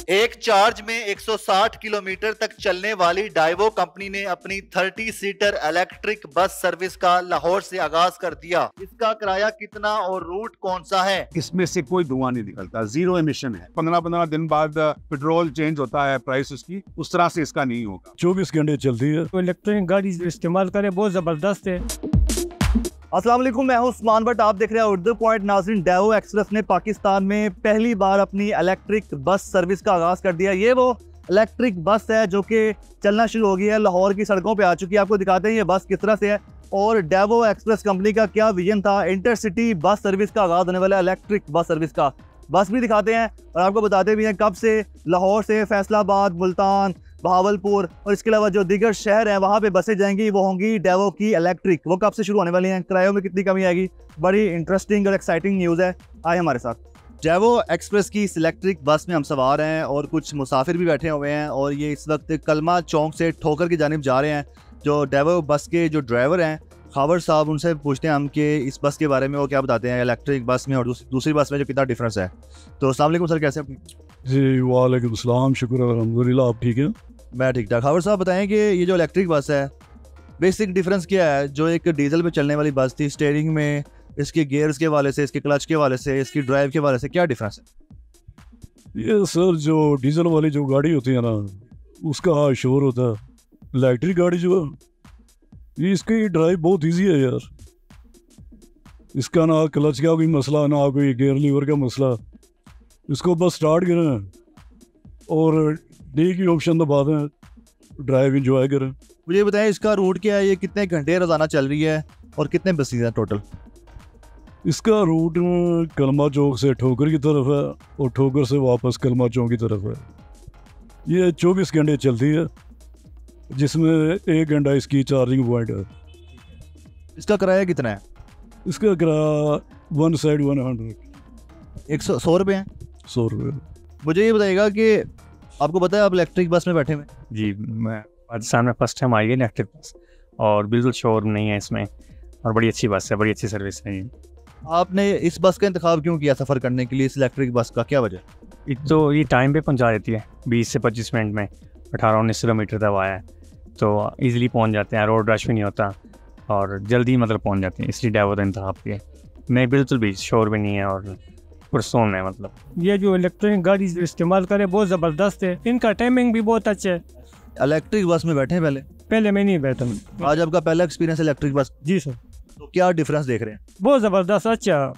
एक चार्ज में 160 किलोमीटर तक चलने वाली डाइवो कंपनी ने अपनी 30 सीटर इलेक्ट्रिक बस सर्विस का लाहौर से आगाज कर दिया। इसका किराया कितना और रूट कौन सा है? इसमें से कोई धुआं नहीं निकलता, जीरो एमिशन है। 15-15 दिन बाद पेट्रोल चेंज होता है प्राइस उसकी, उस तरह से इसका नहीं होगा। 24 घंटे चलती है। तो इलेक्ट्रिक गाड़ी इस्तेमाल करें, बहुत जबरदस्त है। अस्सलाम वालेकुम, मैं हूं उस्मान भट्ट, आप देख रहे हैं उर्दू पॉइंट। नाज़रीन, डाइवो एक्सप्रेस ने पाकिस्तान में पहली बार अपनी इलेक्ट्रिक बस सर्विस का आगाज़ कर दिया। ये वो इलेक्ट्रिक बस है जो कि चलना शुरू हो गई है, लाहौर की सड़कों पे आ चुकी है। आपको दिखाते हैं ये बस किस तरह से है और डाइवो एक्सप्रेस कंपनी का क्या विजन था। इंटरसिटी बस सर्विस का आगाज़ होने वाला है, इलेक्ट्रिक बस सर्विस का। बस भी दिखाते हैं और आपको बताते भी हैं कब से लाहौर से फैसलाबाद, मुल्तान, बहावलपुर और इसके अलावा जो दीगर शहर हैं वहाँ पे बसें जाएंगी, वो होंगी डाइवो की इलेक्ट्रिक। वो कब से शुरू होने वाली हैं, किरायों में कितनी कमी आएगी, बड़ी इंटरेस्टिंग और एक्साइटिंग न्यूज़ है। आए हमारे साथ। डाइवो एक्सप्रेस की इस इलेक्ट्रिक बस में हम सवार हैं और कुछ मुसाफिर भी बैठे हुए हैं और ये इस वक्त कलमा चौक से ठोकर की जानिब जा रहे हैं। जो डाइवो बस के जो ड्राइवर हैं खावर साहब, उनसे पूछते हैं हम कि इस बस के बारे में वो क्या बताते हैं, इलेक्ट्रिक बस में और दूसरी बस में जो कितना डिफरेंस है। तो अस्सलाम वालेकुम सर, कैसे हैं? जी वालेकुम सलाम, शुक्र अल्हम्दुलिल्लाह, आप ठीक है? मैं ठीक ठाक। खावर साहब बताएं कि ये जो इलेक्ट्रिक बस है, बेसिक डिफरेंस क्या है? जो एक डीजल पे चलने वाली बस थी, स्टीयरिंग में, इसके गियर्स के हवाले से, इसके क्लच के हवाले से, इसकी ड्राइव के हवाले से क्या डिफरेंस है? ये सर जो डीजल वाली जो गाड़ी होती है ना, उसका शोर होता है। इलेक्ट्रिक गाड़ी जो है ये इसकी ड्राइव बहुत इजी है यार। इसका ना क्लच का कोई मसला, ना कोई गियर लीवर का मसला। इसको बस स्टार्ट करें और डी की ऑप्शन दबा दें, ड्राइव इंजॉय करें। मुझे बताएं इसका रूट क्या है, ये कितने घंटे रोजाना चल रही है और कितने बसें हैं टोटल? इसका रूट कलमा चौक से ठोकर की तरफ है और ठोकर से वापस कलमा चौक की तरफ है। ये 24 घंटे चलती है, जिसमें 1 घंटा इसकी चार्जिंग पॉइंट है। इसका किराया कितना है? इसका किराया वन साइड 100 100 रुपये है। 100 रुपये। मुझे ये बताइएगा कि आपको पता है आप इलेक्ट्रिक बस में बैठे हुए? जी, मैं पाकिस्तान में फर्स्ट टाइम आई है इलेक्ट्रिक बस और बिल्कुल शोर नहीं है इसमें और बड़ी अच्छी बस है, बड़ी अच्छी सर्विस है। आपने इस बस का इंतखाब क्यों किया सफ़र करने के लिए, इस इलेक्ट्रिक बस का क्या वजह? एक तो ये टाइम पे पहुंचा देती है, 20 से 25 मिनट में 18-19 किलोमीटर तक आया है, तो ईज़िली पहुंच जाते हैं, रोड रश भी नहीं होता और जल्दी मतलब पहुंच जाते हैं, इसलिए डाइवो का इंतखाब किया। नहीं, बिल्कुल भी शोर भी नहीं है और पुरसोन है। मतलब ये जो इलेक्ट्रिक गाड़ी इस्तेमाल करें बहुत ज़बरदस्त है, इनका टाइमिंग भी बहुत अच्छा है। इलेक्ट्रिक बस में बैठे हैं पहले मैं नहीं बैठा। आज आपका पहला एक्सपीरियंस इलेक्ट्रिक बस? जी सर। तो क्या डिफरेंस देख रहे हैं? बहुत ज़बरदस्त, अच्छा,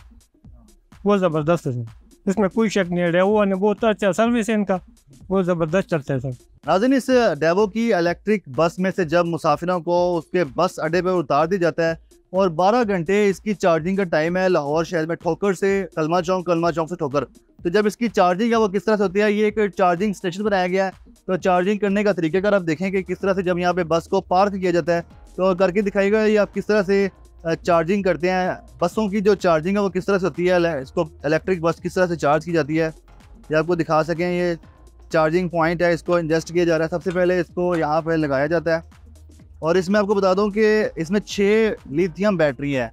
बहुत ज़बरदस्त है, इसमें कोई शक नहीं है। डाइवो ने बहुत अच्छा सर्विस है इनका, बहुत ज़बरदस्त चलता है सर। नाज़रीन, इस डाइवो की इलेक्ट्रिक बस में से जब मुसाफिरों को उसके बस अड्डे पर उतार दिया जाता है और 12 घंटे इसकी चार्जिंग का टाइम है लाहौर शहर में, ठोकर से कलमा चौक, कलमा चौक से ठोकर। तो जब इसकी चार्जिंग है वो किस तरह से होती है, ये एक चार्जिंग स्टेशन बनाया गया है। तो चार्जिंग करने का तरीका अगर आप देखें कि किस तरह से जब यहाँ पे बस को पार्क किया जाता है, तो करके दिखाइएगा ये आप किस तरह से चार्जिंग करते हैं। बसों की जो चार्जिंग है वो किस तरह से होती है, इसको इलेक्ट्रिक बस किस तरह से चार्ज की जाती है, ये आपको दिखा सकें। ये चार्जिंग पॉइंट है, इसको इंजेस्ट किया जा रहा है। सबसे पहले इसको यहाँ पर लगाया जाता है और इसमें आपको बता दूं कि इसमें 6 लिथियम बैटरी है।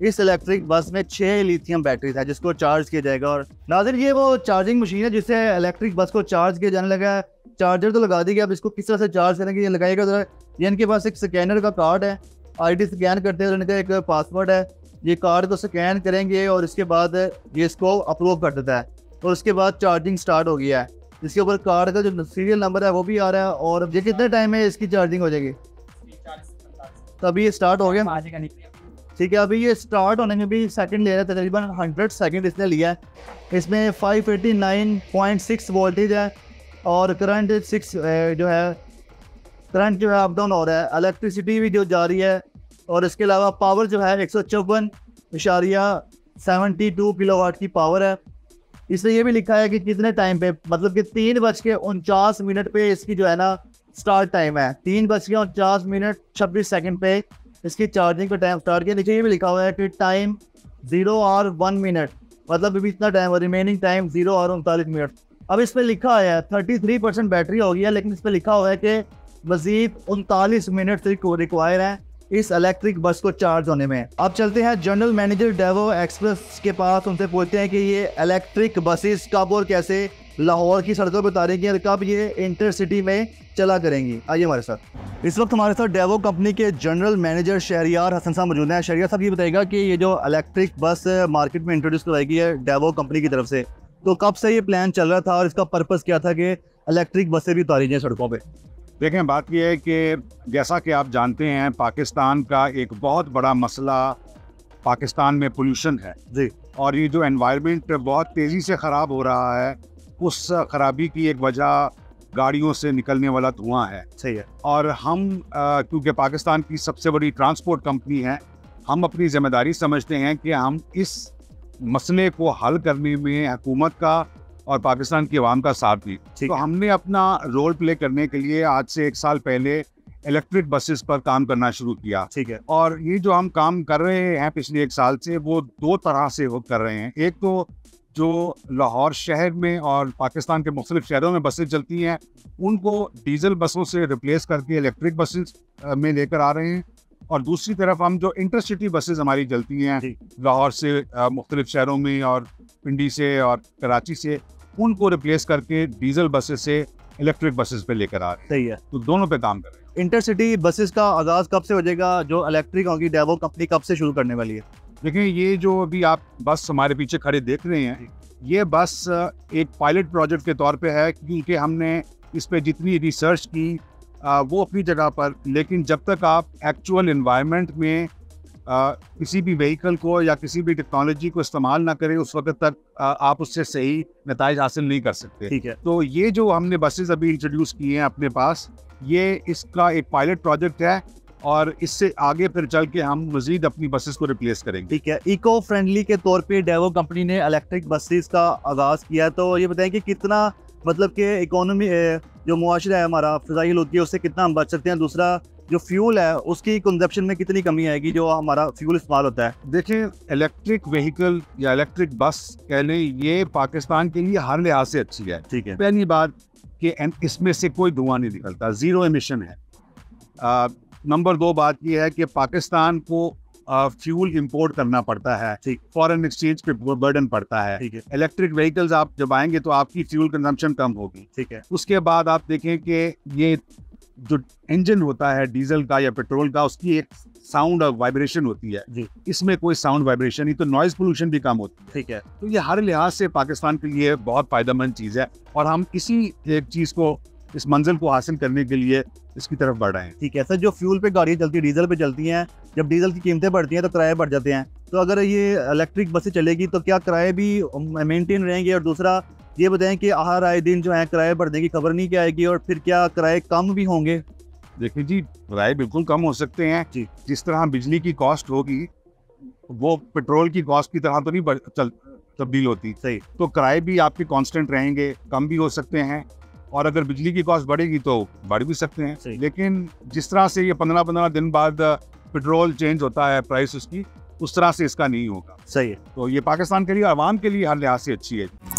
इस इलेक्ट्रिक बस में 6 लिथियम बैटरी है जिसको चार्ज किया जाएगा। और नाज़रीन, ये वो चार्जिंग मशीन है जिससे इलेक्ट्रिक बस को चार्ज किया जाने लगा है। चार्जर तो लगा दी गया, अब इसको किस तरह से चार्ज करेंगे ये लगाइएगा ज़रा। ये इनके पास एक स्कैनर का कार्ड है, आईडी स्कैन करते हैं, इनका एक पासवर्ड है। ये कार्ड को स्कैन करेंगे और इसके बाद ये इसको अप्रूव कर देता है और उसके बाद चार्जिंग स्टार्ट हो गया है। इसके ऊपर कार्ड का जो सीरियल नंबर है वो भी आ रहा है। और ये कितने टाइम में इसकी चार्जिंग हो जाएगी? तभी ये स्टार्ट हो गया, ठीक है। अभी ये स्टार्ट होने में भी सेकंड ले रहा है, तकरीबन 100 सेकंड इसने लिया है। इसमें 589.6 वोल्टेज है और करंट 6 जो है करंट जो है अप डाउन हो रहा है। इलेक्ट्रिसिटी भी जो जा रही है और इसके अलावा पावर जो है 154.72 किलोवाट की पावर है। इसमें ये भी लिखा है कि कितने टाइम पे, मतलब कि 3:49 पे इसकी जो है ना स्टार्ट टाइम है। 3:49:26 पे इसकी चार्जिंग का टाइम स्टार्ट किया। नीचे ये भी लिखा हुआ है कि टाइम 0 और 1 मिनट, मतलब अभी इतना टाइम और रिमेनिंग टाइम 0 और 39 मिनट। अब इस पर लिखा है 33% बैटरी हो गई है, लेकिन इस पर लिखा हुआ है कि मजीद 39 मिनट रिक्वायर है इस इलेक्ट्रिक बस को चार्ज होने में। अब चलते हैं जनरल मैनेजर डाइवो एक्सप्रेस के पास, उनसे पूछते हैं कि ये इलेक्ट्रिक बसेस कब और कैसे लाहौर की सड़कों पर उतारेंगी और कब ये इंटरसिटी में चला करेंगी। आइए हमारे साथ। इस वक्त हमारे साथ डेवो कंपनी के जनरल मैनेजर शहरियार हसन साहब मौजूद हैं। शहरियार साहब ये बताएगा कि ये जो इलेक्ट्रिक बस मार्केट में इंट्रोड्यूस करवाई गई है डेवो कंपनी की तरफ से, तो कब से ये प्लान चल रहा था और इसका पर्पस क्या था कि इलेक्ट्रिक बसें भी उतारी जाएं सड़कों पे? देखें, बात यह है कि जैसा कि आप जानते हैं, पाकिस्तान का एक बहुत बड़ा मसला पाकिस्तान में पोल्यूशन है जी। और ये जो एनवायरनमेंट बहुत तेज़ी से ख़राब हो रहा है, उस ख़राबी की एक वजह गाड़ियों से निकलने वाला धुआं है। सही है। और हम क्योंकि पाकिस्तान की सबसे बड़ी ट्रांसपोर्ट कंपनी है, हम अपनी ज़िम्मेदारी समझते हैं कि हम इस मसले को हल करने में हुकूमत का और पाकिस्तान की आवाम का साथ दी। तो हमने अपना रोल प्ले करने के लिए आज से 1 साल पहले इलेक्ट्रिक बसेस पर काम करना शुरू किया। ठीक है। और ये जो हम काम कर रहे हैं पिछले 1 साल से, वो 2 तरह से वो कर रहे हैं। एक तो जो लाहौर शहर में और पाकिस्तान के मुख्तलिफ शहरों में बसें चलती हैं, उनको डीजल बसों से रिप्लेस करके इलेक्ट्रिक बसेस में लेकर आ रहे हैं। और दूसरी तरफ हम जो इंटरसिटी बसेस हमारी चलती हैं लाहौर से मुख्तलिफ शहरों में और पिंडी से और कराची से, उनको रिप्लेस करके डीजल बसेस से इलेक्ट्रिक बसेस पे लेकर आ रहे हैं। सही है। तो दोनों पे काम कर रहे हैं। इंटरसिटी बसेस का आगाज़ कब से हो जाएगा? जो इलेक्ट्रिक होगी डेवो कंपनी कब से शुरू करने वाली है? देखिए, ये जो अभी आप बस हमारे पीछे खड़े देख रहे हैं, ये बस एक पायलट प्रोजेक्ट के तौर पे है, क्योंकि हमने इस पे जितनी रिसर्च की वो अपनी जगह पर, लेकिन जब तक आप एक्चुअल एनवायरनमेंट में किसी भी व्हीकल को या किसी भी टेक्नोलॉजी को इस्तेमाल ना करें, उस वक्त तक आप उससे सही नताइज हासिल नहीं कर सकते। ठीक है। तो ये जो हमने बसेस अभी इंट्रोड्यूस किए हैं अपने पास, ये इसका एक पायलट प्रोजेक्ट है और इससे आगे फिर चल के हम मजीद अपनी बसेस को रिप्लेस करेंगे। ठीक है। इको फ्रेंडली के तौर पे डेवो कंपनी ने इलेक्ट्रिक बसेस का आगाज़ किया, तो ये बताएं कि कितना मतलब कि इकोनॉमी जो मुआशरा है हमारा फ़िज़ाई आलूदगी है, उससे कितना हम बच सकते हैं? दूसरा, जो फ्यूल है उसकी कंजप्शन में कितनी कमी आएगी जो हमारा फ्यूल इस्तेमाल होता है? देखिए, इलेक्ट्रिक व्हीकल या इलेक्ट्रिक बस कह लें, ये पाकिस्तान के लिए हर लिहाज से अच्छी है। ठीक है। पहली बात कि इसमें से कोई धुआं नहीं निकलता, ज़ीरो एमिशन है। नंबर 2 बात यह है कि पाकिस्तान को फ्यूल इंपोर्ट करना पड़ता है, ठीक, फॉरेन एक्सचेंज पे बर्डन पड़ता है। ठीक है। इलेक्ट्रिक व्हीकल्स आप जब आएंगे तो आपकी फ्यूल कंजम्पशन कम होगी। ठीक है। उसके बाद आप देखें कि ये जो इंजन होता है डीजल का या पेट्रोल का, उसकी एक साउंड और वाइब्रेशन होती है जी। इसमें कोई साउंड वाइब्रेशन नहीं, तो नॉइज पोल्यूशन भी कम होती है। ठीक है। तो ये हर लिहाज से पाकिस्तान के लिए बहुत फ़ायदेमंद चीज़ है और हम इसी एक चीज़ को, इस मंजिल को हासिल करने के लिए इसकी तरफ बढ़ रहे हैं। ठीक है सर, जो फ्यूल पे गाड़ियाँ चलती है, डीजल पे चलती हैं, जब डीजल की कीमतें बढ़ती हैं तो किराए बढ़ जाते हैं, तो अगर ये इलेक्ट्रिक बसें चलेगी तो क्या किराए भी मेंटेन रहेंगे? और दूसरा ये बताएं कि हर आए दिन जो है किराए बढ़ने की खबर नहीं क्या आएगी, और फिर क्या किराए कम भी होंगे? देखिए जी, किराए बिल्कुल कम हो सकते हैं जी। जिस तरह बिजली की कॉस्ट होगी वो पेट्रोल की कॉस्ट की तरह तो नहीं तब्दील होती। सही। तो किराए भी आपके कांस्टेंट रहेंगे, कम भी हो सकते हैं, और अगर बिजली की कॉस्ट बढ़ेगी तो बढ़ भी सकते हैं। लेकिन जिस तरह से ये 15-15 दिन बाद पेट्रोल चेंज होता है प्राइस उसकी, उस तरह से इसका नहीं होगा। सही है। तो ये पाकिस्तान के लिए, आवाम के लिए हर लिहाज से अच्छी है।